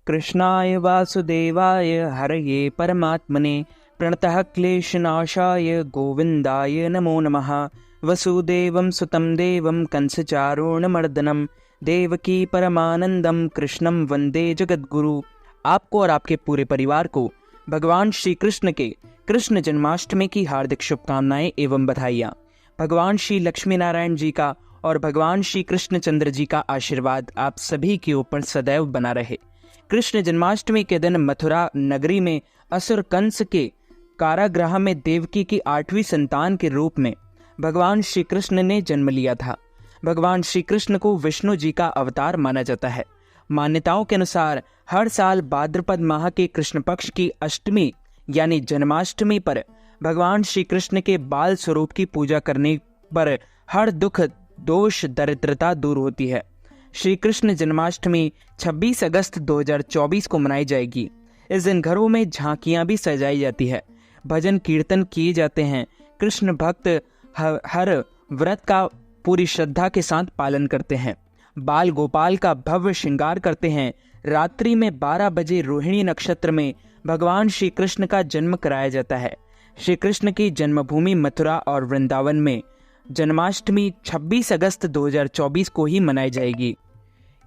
कृष्णाय वासुदेवाय हरये परमात्मने प्रणतः क्लेशनाशाय गोविन्दाय नमो नमः। वसुदेवं सुतं देवं कंसचारूणमर्दनं देवकी परमानंदम कृष्णं वंदे जगद्गुरु। आपको और आपके पूरे परिवार को भगवान श्री कृष्ण के कृष्ण जन्माष्टमी की हार्दिक शुभकामनाएं एवं बधाइयाँ। भगवान श्री लक्ष्मी नारायण जी का और भगवान श्री कृष्णचंद्र जी का आशीर्वाद आप सभी के ऊपर सदैव बना रहे। कृष्ण जन्माष्टमी के दिन मथुरा नगरी में असुर कंस के कारागृह में देवकी की 8वीं संतान के रूप में भगवान श्री कृष्ण ने जन्म लिया था। भगवान श्री कृष्ण को विष्णु जी का अवतार माना जाता है। मान्यताओं के अनुसार हर साल भाद्रपद माह के कृष्ण पक्ष की अष्टमी यानी जन्माष्टमी पर भगवान श्री कृष्ण के बाल स्वरूप की पूजा करने पर हर दुख दोष दरिद्रता दूर होती है। श्री कृष्ण जन्माष्टमी 26 अगस्त 2024 को मनाई जाएगी। इस दिन घरों में झांकियां भी सजाई जाती है, भजन कीर्तन किए जाते हैं। कृष्ण भक्त हर व्रत का पूरी श्रद्धा के साथ पालन करते हैं। बाल गोपाल का भव्य श्रृंगार करते हैं। रात्रि में 12 बजे रोहिणी नक्षत्र में भगवान श्री कृष्ण का जन्म कराया जाता है। श्री कृष्ण की जन्मभूमि मथुरा और वृंदावन में जन्माष्टमी 26 अगस्त 2024 को ही मनाई जाएगी।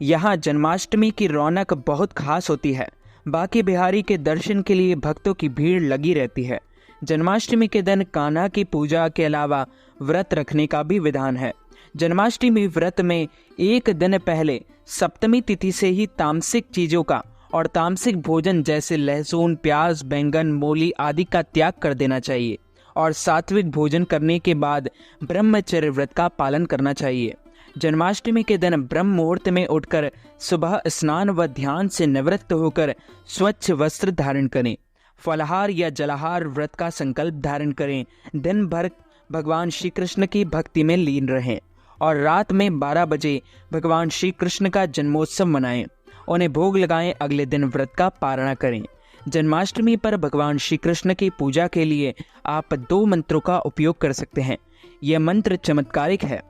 यहाँ जन्माष्टमी की रौनक बहुत खास होती है। बांके बिहारी के दर्शन के लिए भक्तों की भीड़ लगी रहती है। जन्माष्टमी के दिन कान्हा की पूजा के अलावा व्रत रखने का भी विधान है। जन्माष्टमी व्रत में एक दिन पहले सप्तमी तिथि से ही तामसिक चीजों का और तामसिक भोजन जैसे लहसुन, प्याज, बैंगन, मूली आदि का त्याग कर देना चाहिए और सात्विक भोजन करने के बाद ब्रह्मचर्य व्रत का पालन करना चाहिए। जन्माष्टमी के दिन ब्रह्म मुहूर्त में उठकर सुबह स्नान व ध्यान से निवृत्त होकर स्वच्छ वस्त्र धारण करें। फलाहार या जलाहार व्रत का संकल्प धारण करें। दिन भर भगवान श्री कृष्ण की भक्ति में लीन रहें और रात में 12 बजे भगवान श्री कृष्ण का जन्मोत्सव मनाएं। उन्हें भोग लगाएं। अगले दिन व्रत का पारणा करें। जन्माष्टमी पर भगवान श्री कृष्ण की पूजा के लिए आप 2 मंत्रों का उपयोग कर सकते हैं। यह मंत्र चमत्कारिक है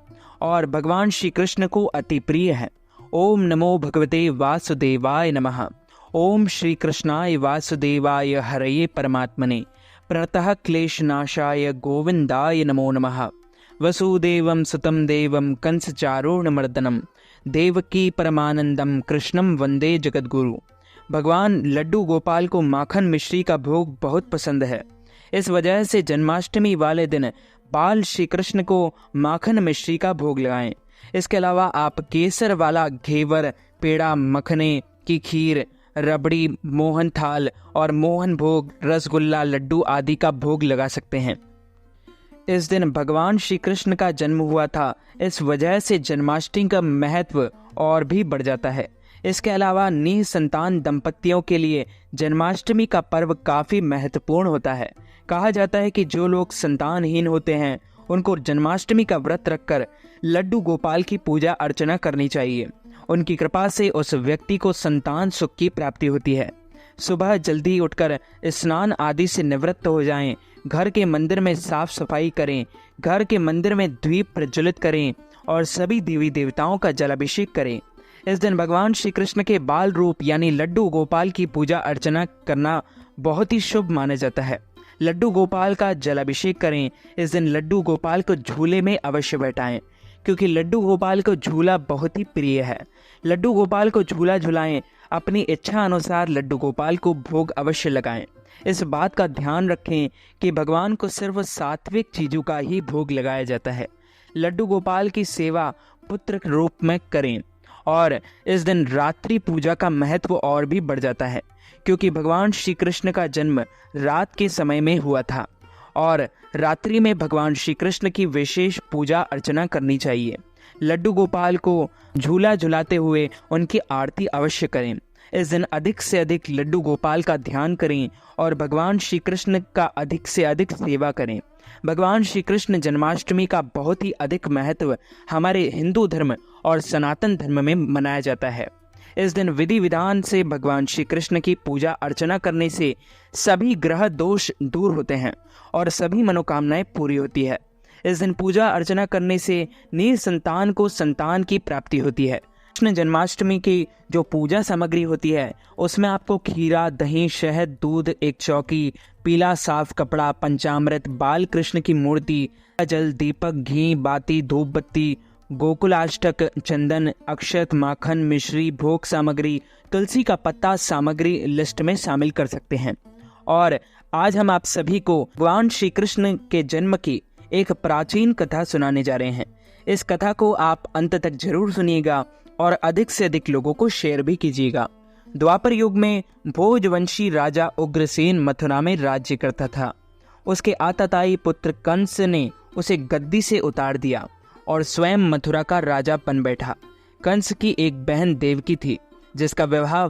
और भगवान श्री कृष्ण को अति प्रिय है। ओम नमो भगवते वासुदेवाय नमः। ओम श्री कृष्णाय वासुदेवाय हरये परमात्मने प्रणतः क्लेशनाशाय गोविंदाय नमो नमः। वसुदेवं सुतं देवं कंसचारूणमर्दनं देवकी परमानंदम कृष्णं वंदे जगद्गुरु। भगवान लड्डू गोपाल को माखन मिश्री का भोग बहुत पसंद है। इस वजह से जन्माष्टमी वाले दिन बाल श्री कृष्ण को माखन मिश्री का भोग लगाएं। इसके अलावा आप केसर वाला घेवर, पेड़ा, मखने की खीर, रबड़ी, मोहन थाल और मोहन भोग, रसगुल्ला, लड्डू आदि का भोग लगा सकते हैं। इस दिन भगवान श्री कृष्ण का जन्म हुआ था। इस वजह से जन्माष्टमी का महत्व और भी बढ़ जाता है। इसके अलावा निसंतान दंपतियों के लिए जन्माष्टमी का पर्व काफी महत्वपूर्ण होता है। कहा जाता है कि जो लोग संतानहीन होते हैं उनको जन्माष्टमी का व्रत रखकर लड्डू गोपाल की पूजा अर्चना करनी चाहिए। उनकी कृपा से उस व्यक्ति को संतान सुख की प्राप्ति होती है। सुबह जल्दी उठकर स्नान आदि से निवृत्त हो जाएं। घर के मंदिर में साफ सफाई करें। घर के मंदिर में दीप प्रज्वलित करें और सभी देवी देवताओं का जलाभिषेक करें। इस दिन भगवान श्री कृष्ण के बाल रूप यानी लड्डू गोपाल की पूजा अर्चना करना बहुत ही शुभ माना जाता है। लड्डू गोपाल का जलाभिषेक करें। इस दिन लड्डू गोपाल को झूले में अवश्य बैठाएं, क्योंकि लड्डू गोपाल को झूला बहुत ही प्रिय है। लड्डू गोपाल को झूला झुलाएं। अपनी इच्छा अनुसार लड्डू गोपाल को भोग अवश्य लगाएं। इस बात का ध्यान रखें कि भगवान को सिर्फ सात्विक चीजों का ही भोग लगाया जाता है। लड्डू गोपाल की सेवा पुत्र रूप में करें और इस दिन रात्रि पूजा का महत्व और भी बढ़ जाता है, क्योंकि भगवान श्री कृष्ण का जन्म रात के समय में हुआ था और रात्रि में भगवान श्री कृष्ण की विशेष पूजा अर्चना करनी चाहिए। लड्डू गोपाल को झूला झुलाते हुए उनकी आरती अवश्य करें। इस दिन अधिक से अधिक लड्डू गोपाल का ध्यान करें और भगवान श्री कृष्ण का अधिक से अधिक सेवा करें। भगवान श्री कृष्ण जन्माष्टमी का बहुत ही अधिक महत्व हमारे हिंदू धर्म और सनातन धर्म में मनाया जाता है। इस दिन विधि विधान से भगवान श्री कृष्ण की पूजा अर्चना करने से सभी ग्रह दोष दूर होते हैं और सभी मनोकामनाएं पूरी होती है। इस दिन पूजा अर्चना करने से निसंतान को संतान की प्राप्ति होती है। कृष्ण जन्माष्टमी की जो पूजा सामग्री होती है उसमें आपको खीरा, दही, शहद, दूध, एक चौकी, पीला साफ कपड़ा, पंचामृत, बाल कृष्ण की मूर्ति, जल, दीपक, घी, बाती, धूप बत्ती, गोकुलाष्टक, चंदन, अक्षत, माखन, मिश्री, भोग सामग्री, तुलसी का पत्ता सामग्री लिस्ट में शामिल कर सकते हैं। और आज हम आप सभी को भगवान श्री कृष्ण के जन्म की एक प्राचीन कथा सुनाने जा रहे हैं। इस कथा को आप अंत तक जरूर सुनिएगा और अधिक से अधिक लोगों को शेयर भी कीजिएगा। द्वापर युग में भोजवंशी राजा उग्रसेन मथुरा में राज्य करता था। उसके आतताई पुत्र कंस ने उसे गद्दी से उतार दिया और स्वयं मथुरा का राजा बन बैठा। कंस की एक बहन देवकी थी जिसका विवाह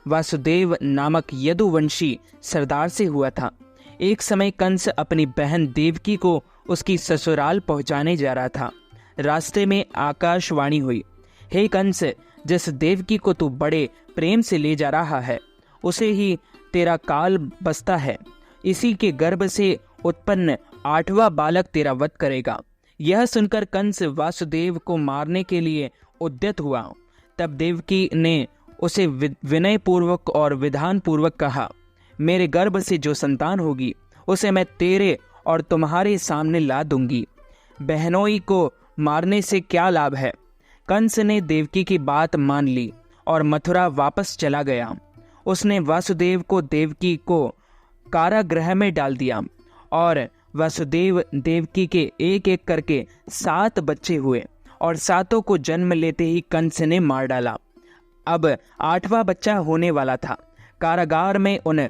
वासुदेव नामक यदुवंशी सरदार से हुआ था। एक समय कंस अपनी बहन देवकी को उसकी ससुराल पहुंचाने जा रहा था। रास्ते में आकाशवाणी हुई, हे कंस, जिस देवकी को तू बड़े प्रेम से ले जा रहा है उसे ही तेरा काल बसता है। इसी के गर्भ से उत्पन्न 8वां बालक तेरा वध करेगा। यह सुनकर कंस वासुदेव को मारने के लिए उद्यत हुआ। तब देवकी ने उसे विनय पूर्वक और विधान पूर्वक कहा, मेरे गर्भ से जो संतान होगी उसे मैं तेरे और तुम्हारे सामने ला दूंगी। बहनोई को मारने से क्या लाभ है। कंस ने देवकी की बात मान ली और मथुरा वापस चला गया। उसने वासुदेव को देवकी को कारागृह में डाल दिया और वासुदेव देवकी के एक एक करके 7 बच्चे हुए और 7 को जन्म लेते ही कंस ने मार डाला। अब 8वां बच्चा होने वाला था। कारागार में उन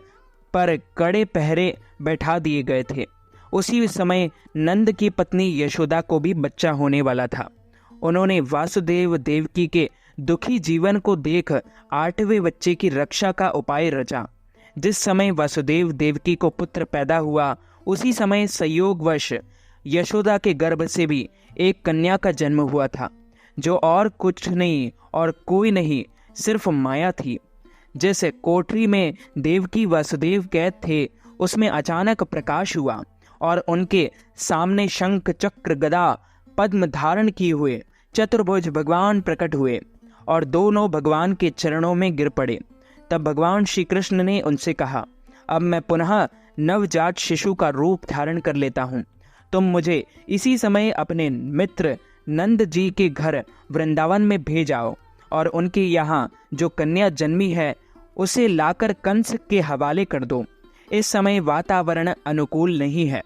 पर कड़े पहरे बैठा दिए गए थे। उसी समय नंद की पत्नी यशोदा को भी बच्चा होने वाला था। उन्होंने वासुदेव देवकी के दुखी जीवन को देख 8वें बच्चे की रक्षा का उपाय रचा। जिस समय वासुदेव देवकी को पुत्र पैदा हुआ उसी समय संयोगवश यशोदा के गर्भ से भी एक कन्या का जन्म हुआ था, जो और कुछ नहीं और कोई नहीं, सिर्फ माया थी। जैसे कोठरी में देवकी वासुदेव कैद थे, उसमें अचानक प्रकाश हुआ और उनके सामने शंख, चक्र, गदा, पद्म धारण किए हुए चतुर्भुज भगवान प्रकट हुए और दोनों भगवान के चरणों में गिर पड़े। तब भगवान श्री कृष्ण ने उनसे कहा, अब मैं पुनः नवजात शिशु का रूप धारण कर लेता हूँ। तुम मुझे इसी समय अपने मित्र नंद जी के घर वृंदावन में भेजाओ और उनके यहाँ जो कन्या जन्मी है उसे लाकर कंस के हवाले कर दो। इस समय वातावरण अनुकूल नहीं है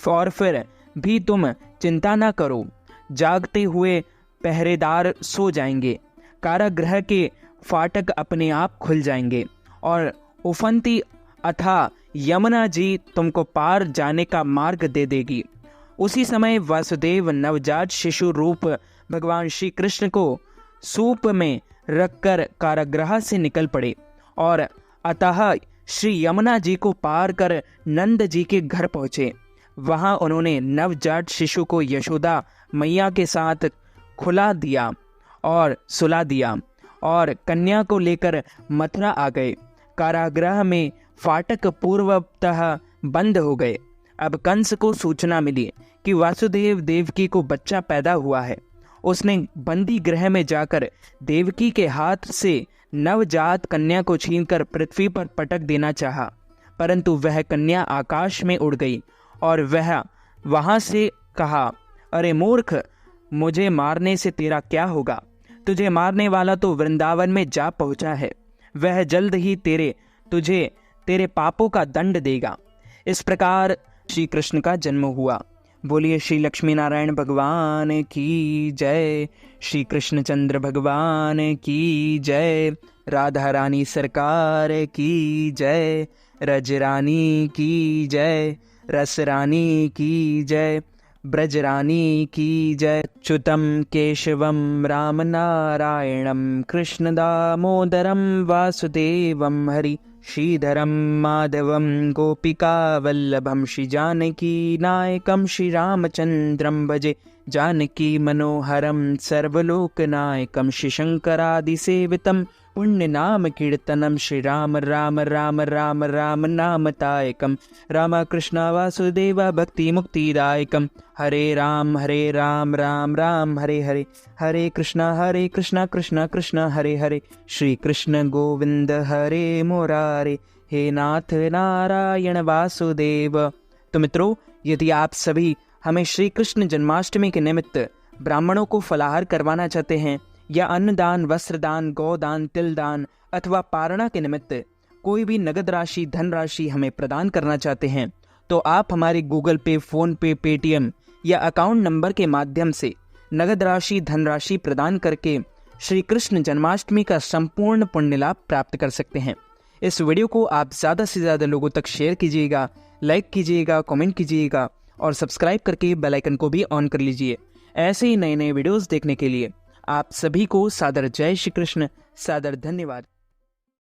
और फिर भी तुम चिंता न करो, जागते हुए पहरेदार सो जाएंगे, कारागृह के फाटक अपने आप खुल जाएंगे और उफनती अथा यमुना जी तुमको पार जाने का मार्ग दे देगी। उसी समय वासुदेव नवजात शिशु रूप भगवान श्री कृष्ण को सूप में रखकर कारागृह से निकल पड़े और अतः श्री यमुना जी को पार कर नंद जी के घर पहुँचे। वहाँ उन्होंने नवजात शिशु को यशोदा मैया के साथ खुला दिया और सुला दिया और कन्या को लेकर मथुरा आ गए। कारागृह में फाटक पूर्वतः बंद हो गए। अब कंस को सूचना मिली कि वासुदेव देवकी को बच्चा पैदा हुआ है। उसने बंदी गृह में जाकर देवकी के हाथ से नवजात कन्या को छीनकर पृथ्वी पर पटक देना चाहा, परंतु वह कन्या आकाश में उड़ गई और वह वहां से कहा, अरे मूर्ख, मुझे मारने से तेरा क्या होगा। तुझे मारने वाला तो वृंदावन में जा पहुंचा है। वह जल्द ही तुझे तेरे पापों का दंड देगा। इस प्रकार श्री कृष्ण का जन्म हुआ। बोलिए श्री लक्ष्मी नारायण भगवान की जय, श्री कृष्णचंद्र भगवान की जय, राधा रानी सरकार की जय, रज रानी की जय, रस रानी की जय, ब्रज रानी की जय। च्युतम केशवम राम नारायणम कृष्ण दामोदरम वासुदेवम हरि श्रीधरम माधवम गोपिका वल्लभम श्री जानकी नायकम श्री रामचंद्रम भजे जानकी मनोहरम सर्वलोकनायकम श्री शंकरादिसेवितम पुण्य नाम कीर्तनम श्री राम राम राम राम राम नामतायकम राम कृष्ण वासुदेव भक्ति मुक्तिदायकम हरे राम राम राम हरे हरे हरे कृष्ण कृष्ण कृष्ण हरे हरे श्री कृष्ण गोविंद हरे मुरारे हे नाथ नारायण वासुदेव। तो मित्रों, यदि आप सभी हमें श्री कृष्ण जन्माष्टमी के निमित्त ब्राह्मणों को फलाहार करवाना चाहते हैं या अन्नदान, वस्त्रदान, गौदान, तिलदान अथवा पारणा के निमित्त कोई भी नगद राशि, धनराशि हमें प्रदान करना चाहते हैं, तो आप हमारे गूगल पे, फोन पे, पेटीएम या अकाउंट नंबर के माध्यम से नगद राशि, धनराशि प्रदान करके श्री कृष्ण जन्माष्टमी का संपूर्ण पुण्य लाभ प्राप्त कर सकते हैं। इस वीडियो को आप ज़्यादा से ज़्यादा लोगों तक शेयर कीजिएगा, लाइक कीजिएगा, कमेंट कीजिएगा और सब्सक्राइब करके बेल आइकन को भी ऑन कर लीजिए। ऐसे ही नए नए वीडियोस देखने के लिए आप सभी को सादर जय श्री कृष्ण, सादर धन्यवाद।